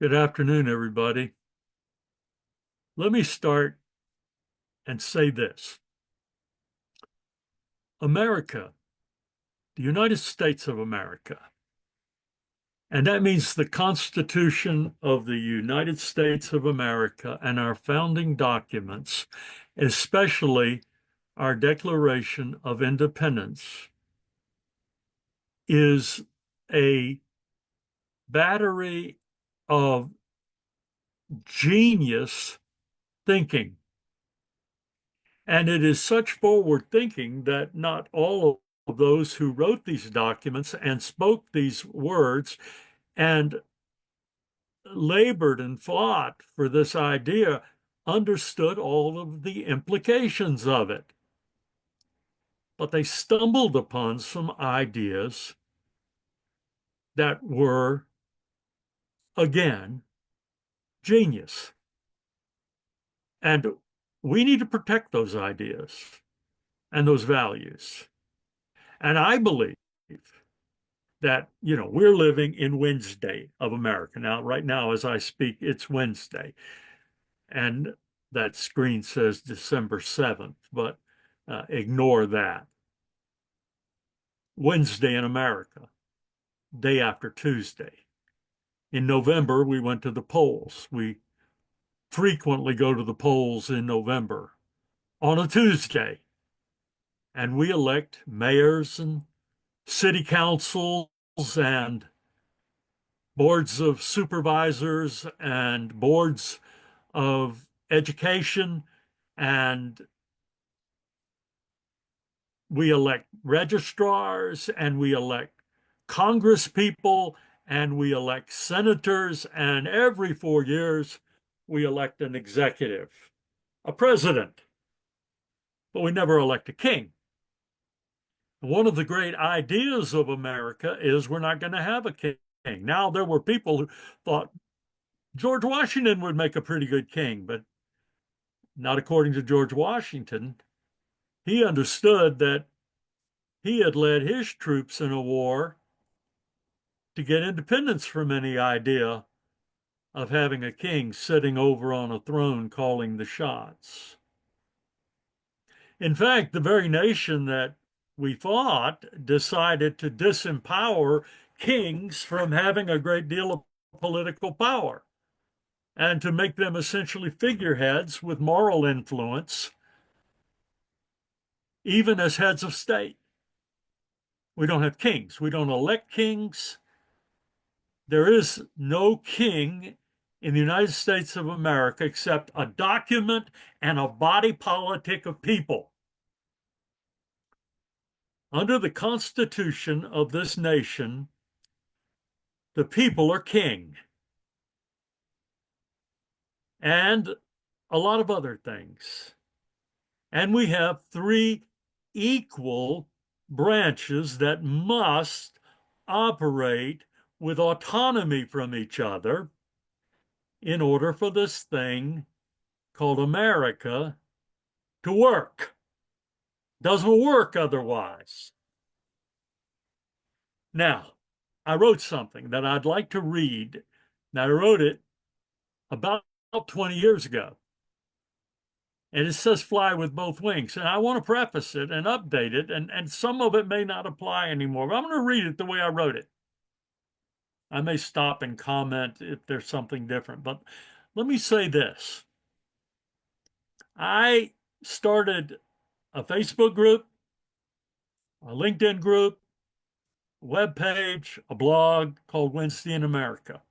Good afternoon, everybody. Let me start and say this. America, the United States of America, and that means the Constitution of the United States of America and our founding documents, especially our Declaration of Independence, is a battery of genius thinking. And it is such forward thinking that not all of those who wrote these documents and spoke these words and labored and fought for this idea understood all of the implications of it. But they stumbled upon some ideas that were, again, genius. And we need to protect those ideas and those values. And I believe that, we're living in Wednesday of America. Now, right now, as I speak, it's Wednesday. And that screen says December 7th, but ignore that. Wednesday in America, day after Tuesday. In November, we went to the polls. We frequently go to the polls in November on a Tuesday, and we elect mayors and city councils and boards of supervisors and boards of education, and we elect registrars and we elect Congress people and we elect senators, and every 4 years we elect an executive, a president, but we never elect a king. One of the great ideas of America is we're not going to have a king. Now, there were people who thought George Washington would make a pretty good king, but not according to George Washington. He understood that he had led his troops in a war to get independence from any idea of having a king sitting over on a throne calling the shots. In fact, the very nation that we fought decided to disempower kings from having a great deal of political power and to make them essentially figureheads with moral influence, even as heads of state. We don't have kings. We don't elect kings. There is no king in the United States of America except a document and a body politic of people. Under the Constitution of this nation, the people are king, and a lot of other things. And we have three equal branches that must operate with autonomy from each other in order for this thing called America to work. Doesn't work otherwise. Now, I wrote something that I'd like to read. Now, I wrote it about 20 years ago. And it says fly with both wings. And I want to preface it and update it. And some of it may not apply anymore. But I'm going to read it the way I wrote it. I may stop and comment if there's something different. But let me say this. I started a Facebook group, a LinkedIn group, a web page, a blog called Wednesday in America.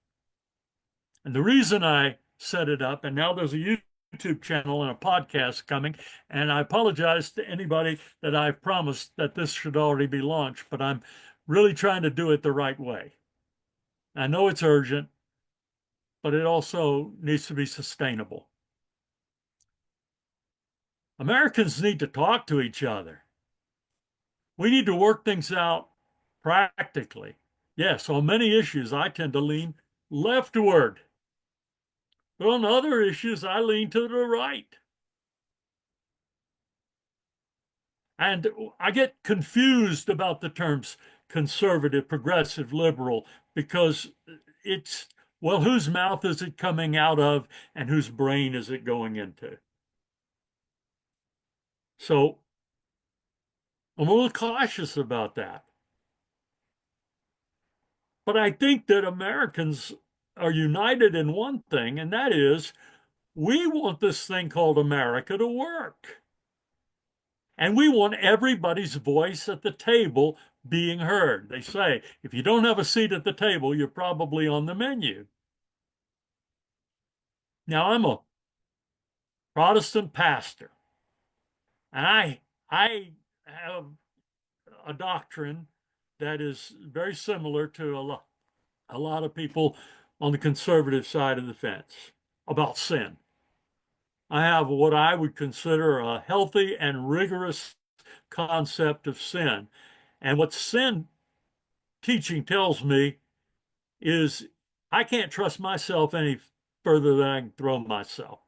And the reason I set it up, and now there's a YouTube channel and a podcast coming, and I apologize to anybody that I've promised that this should already be launched, but I'm really trying to do it the right way. I know it's urgent, but it also needs to be sustainable. Americans need to talk to each other. We need to work things out practically. Yes, on many issues, I tend to lean leftward. But on other issues, I lean to the right. And I get confused about the terms conservative, progressive, liberal, because it's Well, whose mouth is it coming out of and whose brain is it going into? So I'm a little cautious about that. But I think that Americans are united in one thing, and that is we want this thing called America to work. And we want everybody's voice at the table being heard. They say if you don't have a seat at the table, you're probably on the menu. Now, I'm a Protestant pastor, and I have a doctrine that is very similar to a lot of people on the conservative side of the fence about sin. I have what I would consider a healthy and rigorous concept of sin. And what sin teaching tells me is I can't trust myself any further than I can throw myself.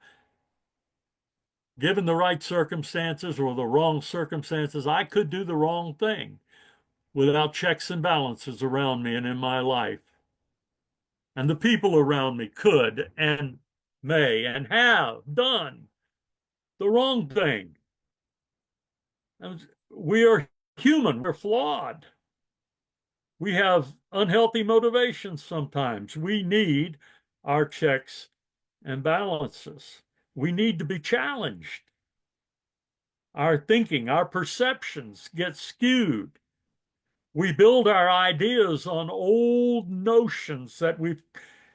Given the right circumstances or the wrong circumstances, I could do the wrong thing without checks and balances around me and in my life. And the people around me could and may and have done the wrong thing. And we are human, we're flawed. We have unhealthy motivations sometimes. We need our checks and balances. We need to be challenged. Our thinking, our perceptions get skewed. We build our ideas on old notions that we've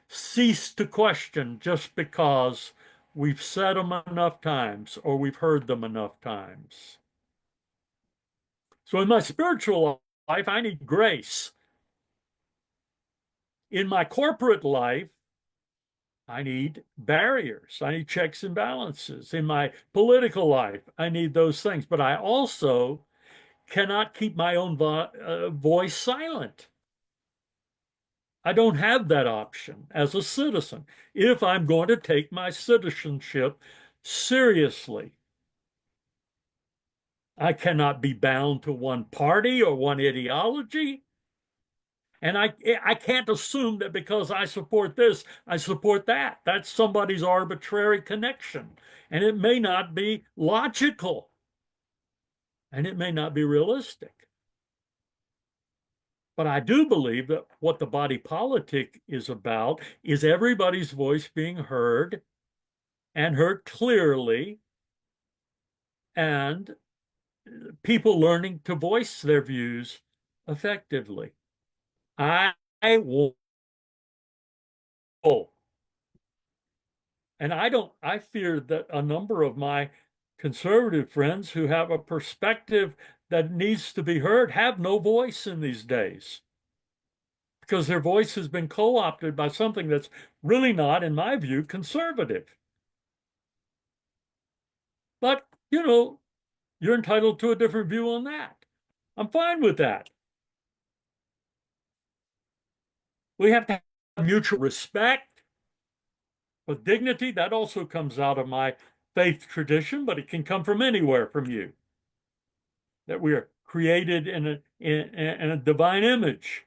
ceased to question just because we've said them enough times or we've heard them enough times. So in my spiritual life, I need grace. In my corporate life, I need barriers. I need checks and balances. In my political life, I need those things. But I also cannot keep my own voice silent. I don't have that option as a citizen if I'm going to take my citizenship seriously. I cannot be bound to one party or one ideology. And I can't assume that because I support this, I support that. That's somebody's arbitrary connection. And it may not be logical. And it may not be realistic. But I do believe that what the body politic is about is everybody's voice being heard and heard clearly, and people learning to voice their views effectively. I will, and I fear that a number of my conservative friends who have a perspective that needs to be heard have no voice in these days because their voice has been co-opted by something that's really not, in my view, conservative. But, you're entitled to a different view on that. I'm fine with that. We have to have mutual respect, but dignity, that also comes out of my faith tradition, but it can come from anywhere from you. That we are created in a divine image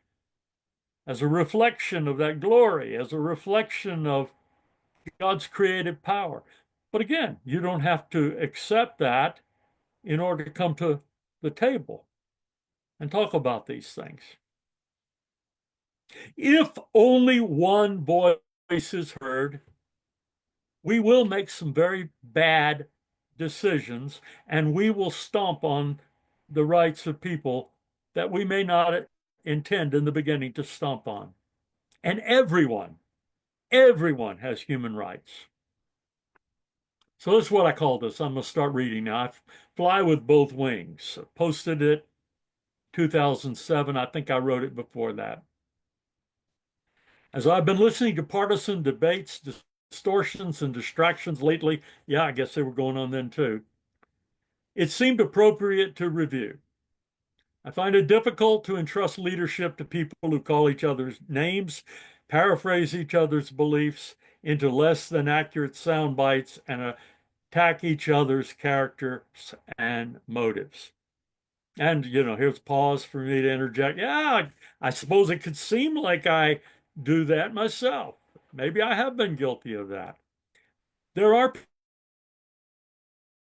as a reflection of that glory, as a reflection of God's creative power. But again, you don't have to accept that in order to come to the table and talk about these things. If only one voice is heard, we will make some very bad decisions and we will stomp on the rights of people that we may not intend in the beginning to stomp on. And everyone has human rights. So that's what I call this. I'm going to start reading now. I fly with both wings. I posted it 2007. I think I wrote it before that. As I've been listening to partisan debates, distortions, and distractions lately, yeah, I guess they were going on then too, it seemed appropriate to review. I find it difficult to entrust leadership to people who call each other's names, paraphrase each other's beliefs into less than accurate sound bites, and attack each other's characters and motives. And, here's pause for me to interject. Yeah, I suppose it could seem like I do that myself. maybe I have been guilty of that. There are,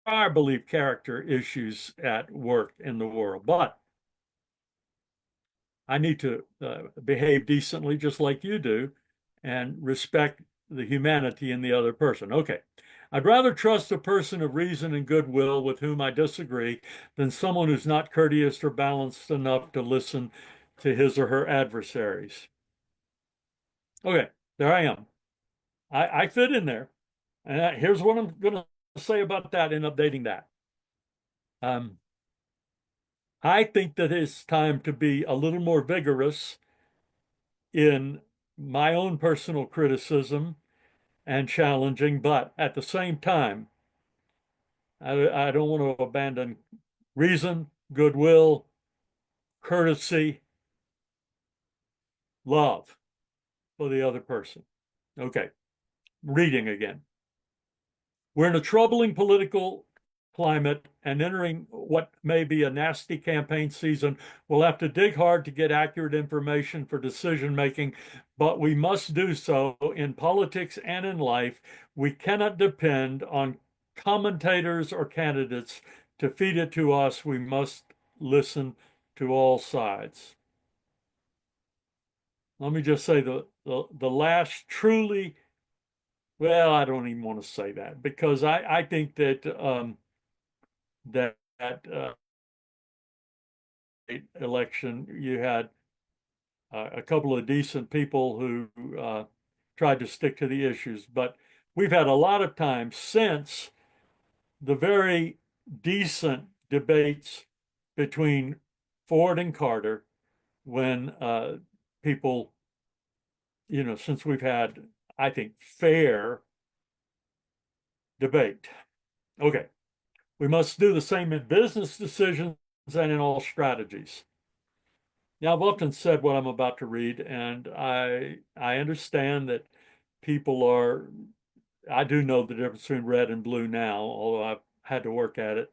I believe, character issues at work in the world, but I need to behave decently just like you do and respect the humanity in the other person. Okay. I'd rather trust a person of reason and goodwill with whom I disagree than someone who's not courteous or balanced enough to listen to his or her adversaries. Okay, there I am. I fit in there. And here's what I'm going to say about that in updating that. Um, I think that it's time to be a little more vigorous in my own personal criticism and challenging, but at the same time, I don't want to abandon reason, goodwill, courtesy, love for the other person. Okay, reading again. We're in a troubling political climate and entering what may be a nasty campaign season. We'll have to dig hard to get accurate information for decision making, but we must do so in politics and in life. We cannot depend on commentators or candidates to feed it to us. We must listen to all sides. Let me just say the last truly, well, I don't even want to say that because I think that that election, you had a couple of decent people who tried to stick to the issues, but we've had a lot of time since the very decent debates between Ford and Carter when people, since we've had, I think, fair debate. Okay. We must do the same in business decisions and in all strategies. Now, I've often said what I'm about to read, and I understand that people are, I do know the difference between red and blue now, although I've had to work at it.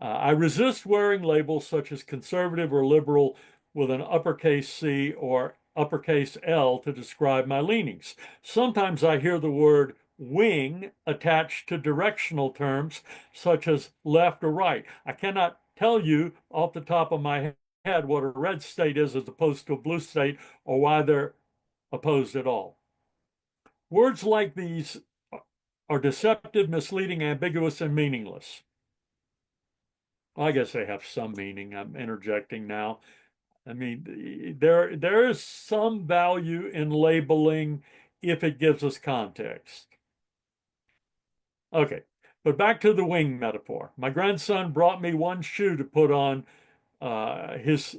I resist wearing labels such as conservative or liberal with an uppercase C or uppercase L to describe my leanings. Sometimes I hear the word wing attached to directional terms such as left or right. I cannot tell you off the top of my head what a red state is as opposed to a blue state or why they're opposed at all. Words like these are deceptive, misleading, ambiguous, and meaningless. I guess they have some meaning. I'm interjecting now. I mean, there is some value in labeling if it gives us context. Okay, but back to the wing metaphor. My grandson brought me one shoe to put on his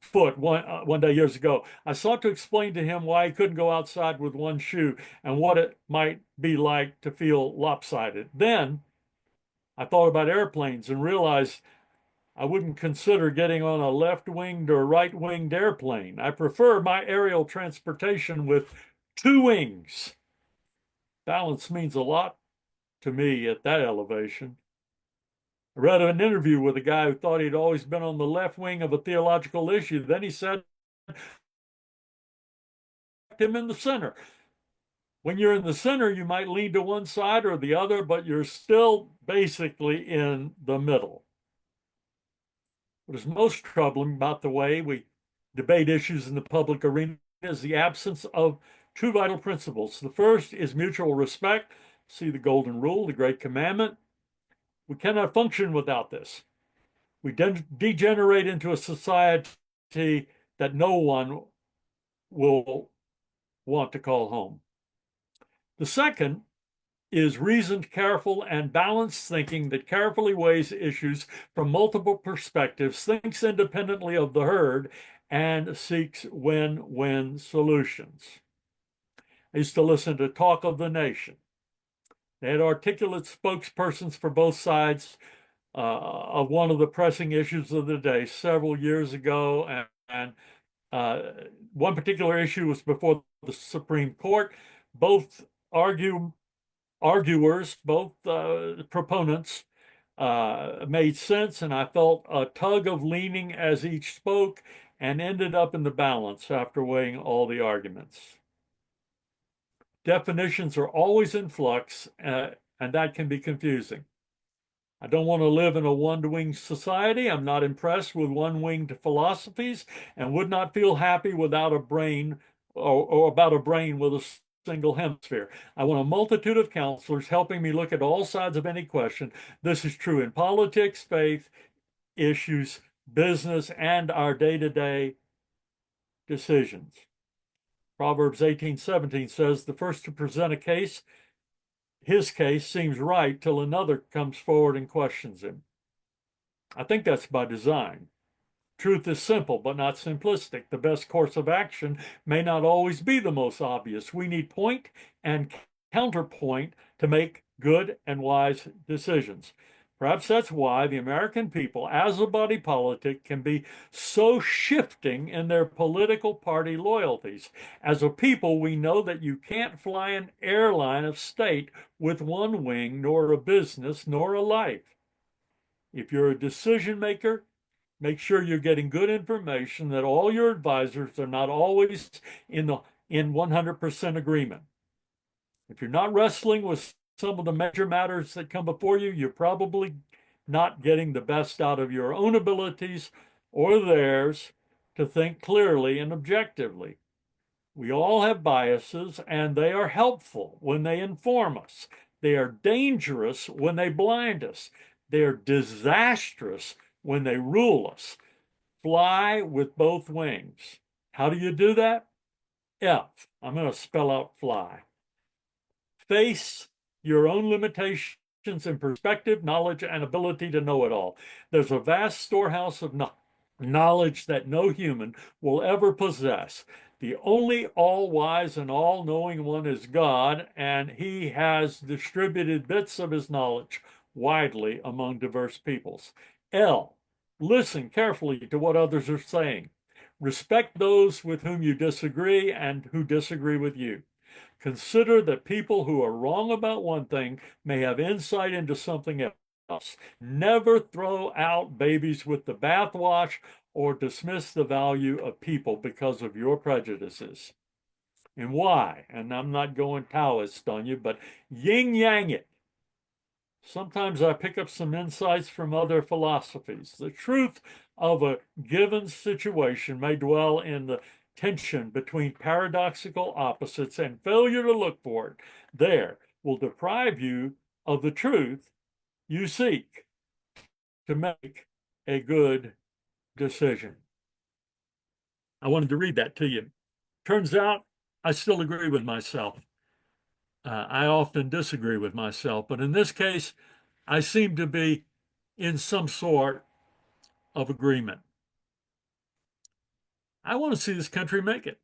foot one day years ago. I sought to explain to him why he couldn't go outside with one shoe and what it might be like to feel lopsided. Then I thought about airplanes and realized I wouldn't consider getting on a left-winged or right-winged airplane. I prefer my aerial transportation with two wings. Balance means a lot to me at that elevation. I read an interview with a guy who thought he'd always been on the left wing of a theological issue. Then he said, him in the center. When you're in the center, you might lean to one side or the other, but you're still basically in the middle. What is most troubling about the way we debate issues in the public arena is the absence of two vital principles. The first is mutual respect. See the Golden Rule, the Great Commandment. We cannot function without this. We degenerate into a society that no one will want to call home. The second is reasoned, careful, and balanced thinking that carefully weighs issues from multiple perspectives, thinks independently of the herd, and seeks win-win solutions. I used to listen to Talk of the Nation. They had articulate spokespersons for both sides of one of the pressing issues of the day several years ago, and one particular issue was before the Supreme Court. Both arguers, both proponents, made sense, and I felt a tug of leaning as each spoke and ended up in the balance after weighing all the arguments. Definitions are always in flux, and that can be confusing. I don't want to live in a one-winged society. I'm not impressed with one-winged philosophies and would not feel happy without a brain or about a brain with a single hemisphere. I want a multitude of counselors helping me look at all sides of any question. This is true in politics, faith, issues, business, and our day-to-day decisions. Proverbs 18:17 says, the first to present a case, his case seems right till another comes forward and questions him. I think that's by design. Truth is simple, but not simplistic. The best course of action may not always be the most obvious. We need point and counterpoint to make good and wise decisions. Perhaps that's why the American people, as a body politic, can be so shifting in their political party loyalties. As a people, we know that you can't fly an airline of state with one wing, nor a business, nor a life. If you're a decision maker, make sure you're getting good information, that all your advisors are not always in 100% agreement. If you're not wrestling with some of the major matters that come before you, you're probably not getting the best out of your own abilities or theirs to think clearly and objectively. We all have biases, and they are helpful when they inform us. They are dangerous when they blind us. They are disastrous when they rule us. Fly with both wings. How do you do that? F. I'm going to spell out fly. Face your own limitations in perspective, knowledge, and ability to know it all. There's a vast storehouse of knowledge that no human will ever possess. The only all-wise and all-knowing one is God, and he has distributed bits of his knowledge widely among diverse peoples. L. Listen carefully to what others are saying. Respect those with whom you disagree and who disagree with you. Consider that people who are wrong about one thing may have insight into something else. Never throw out babies with the bathwash or dismiss the value of people because of your prejudices. And why? And I'm not going Taoist on you, but yin yang it. Sometimes I pick up some insights from other philosophies. The truth of a given situation may dwell in the tension between paradoxical opposites, and failure to look for it there will deprive you of the truth you seek to make a good decision. I wanted to read that to you. Turns out I still agree with myself. I often disagree with myself, but in this case, I seem to be in some sort of agreement. I want to see this country make it.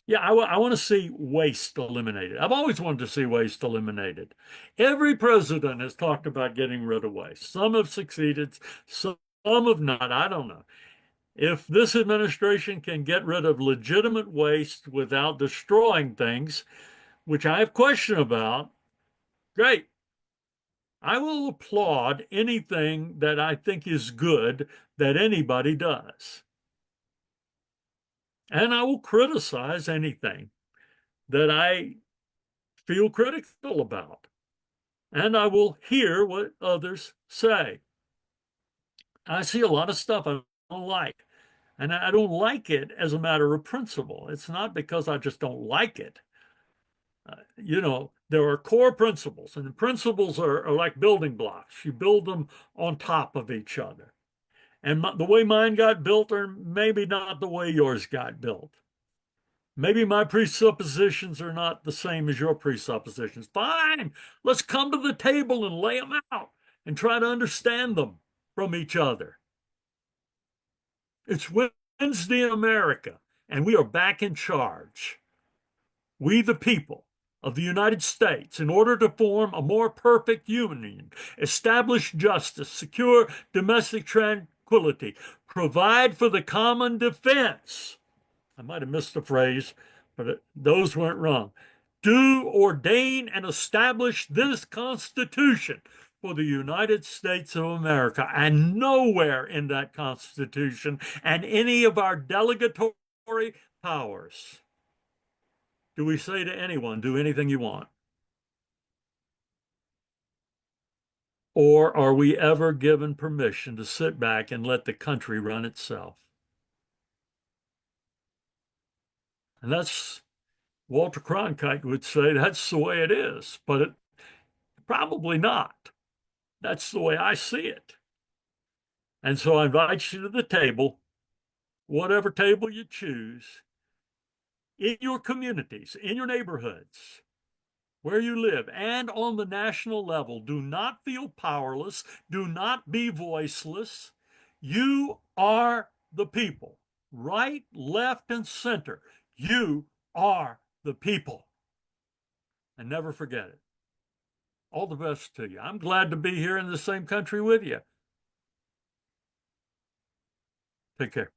Yeah, I want to see waste eliminated. I've always wanted to see waste eliminated. Every president has talked about getting rid of waste. Some have succeeded, some have not. I don't know. If this administration can get rid of legitimate waste without destroying things, which I have question about, great. I will applaud anything that I think is good that anybody does. And I will criticize anything that I feel critical about. And I will hear what others say. I see a lot of stuff I don't like. And I don't like it as a matter of principle. It's not because I just don't like it. There are core principles, and the principles are like building blocks. You build them on top of each other. And the way mine got built, or maybe not the way yours got built. Maybe my presuppositions are not the same as your presuppositions. Fine, let's come to the table and lay them out and try to understand them from each other. It's Wednesday in America, and we are back in charge. We, the people of the United States, in order to form a more perfect union, establish justice, secure domestic tranquility, provide for the common defense. I might have missed the phrase, but those weren't wrong. Do ordain and establish this Constitution for the United States of America, and nowhere in that Constitution and any of our delegatory powers Do we say to anyone, do anything you want? Or are we ever given permission to sit back and let the country run itself? And that's Walter Cronkite would say that's the way it is, but it probably not. That's the way I see it. And so I invite you to the table, whatever table you choose, in your communities, in your neighborhoods, where you live, and on the national level. Do not feel powerless. Do not be voiceless. You are the people, right, left, and center. You are the people. And never forget it. All the best to you. I'm glad to be here in the same country with you. Take care.